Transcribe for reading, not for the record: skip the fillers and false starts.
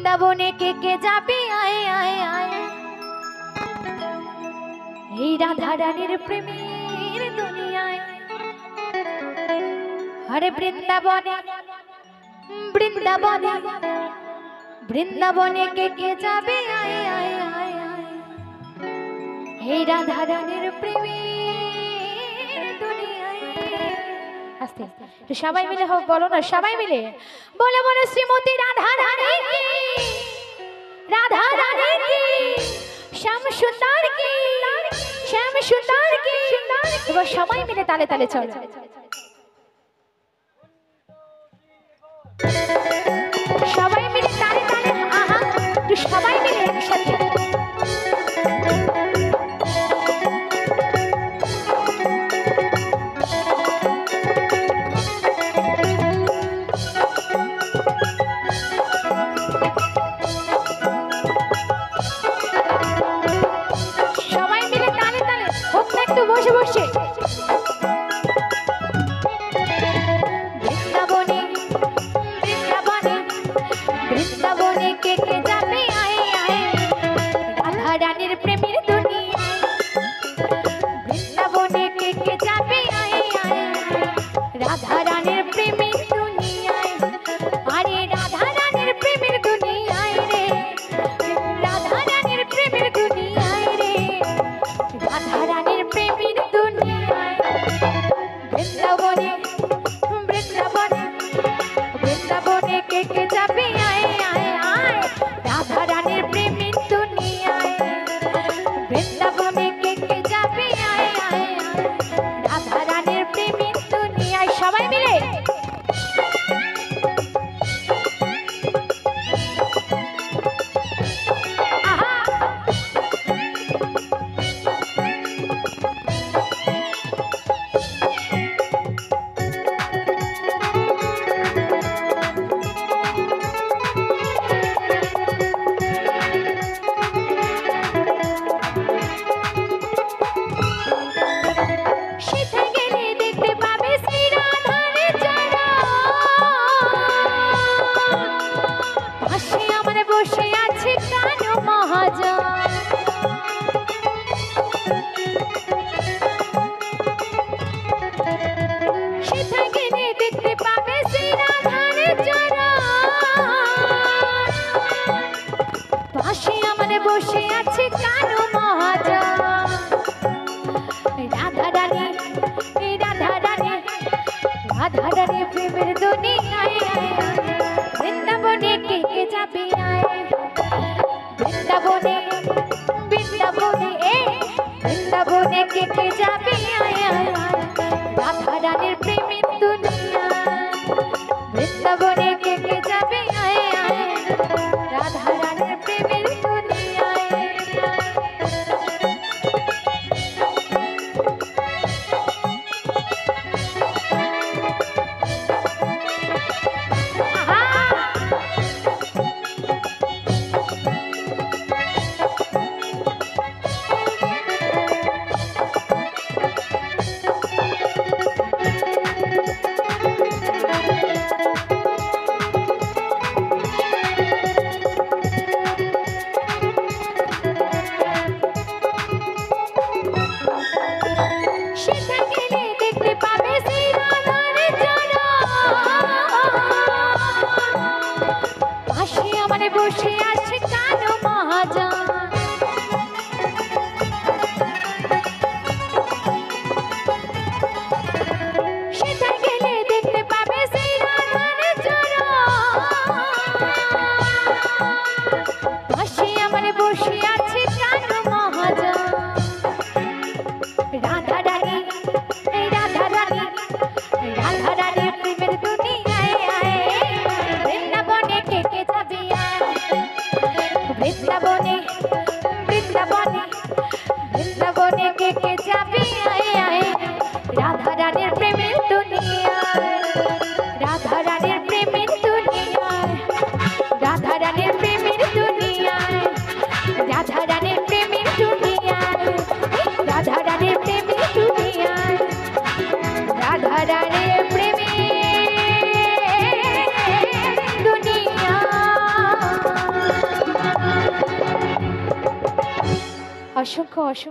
বৃন্দাবনে কে কে যাবে আয় আয় আয় এই রাধা রানীর প্রেমের দুনিয়ায় আরে বৃন্দাবনে বৃন্দাবনে বৃন্দাবনে কে কে যাবে আয় আয় আয় আয় এই রাধা রানীর প্রেমের দুনিয়ায় আস্তে তো সবাই মিলে হোক বলো না সবাই মিলে বলে বলে শ্রীমতী রাধা রানী কি রাধা রানী কি শ্যাম সুন্দর কি শ্যাম সুন্দর কি এবার সবাই মিলে তালে তালে চলো সবাই মিলে তালে তালে আহা তো সবাই মিলে একসাথে বসে বসে বৃন্দাবনে বৃন্দাবনে বৃন্দাবনে কে কে যাবে আয় আয় রাধা রানীর প্রেমের দুনিয়ায় বৃন্দাবনে কে কে যাবে আয় আয় রাধা রানীর প্রেমের দুনিয়ায় আরে রাধা রানীর প্রেমের দুনিয়ায় রে রাধা রানীর প্রেমের দুনিয়ায় রে রাধা রানীর প্রেমের দুনিয়ায় বৃন্দাবনে বৃন্দাবনে বৃন্দাবনে কে কে যাবে আয় আয় আয় রাধা রানীর প্রেমের দুনিয়ায় বৃন্দাবনে কে কে যাবে আয় আয় রাধা রানীর প্রেমের দুনিয়ায় সবাই মিলে বসে আছে কানু মহাজন রাধা রানী রাধা রানী রাধা রানী প্রেমের দুনিয়ায় বৃন্দাবনে কে কে যাবে আয় বৃন্দাবনে বৃন্দাবনে বৃন্দাবনে কে কে যাবে আয় রাধা রানীর প্রেমের দুনিয়ায় বৃন্দাবনে কে কে যাবে আয় রাধা রানীর প্রেমের বসে আছে কানু মহাজন সেটা গেলে দেখতে পাবে সেই রাধার চরণ পাশে আমার বসে আছে কানু মহাজন রাধা রানী রাধা রানী রাধা রানীর প্রেমের দুনিয়ায় বৃন্দাবনে কে কে যাবে বৃন্দাবনে অসংখ্য অসংখ্য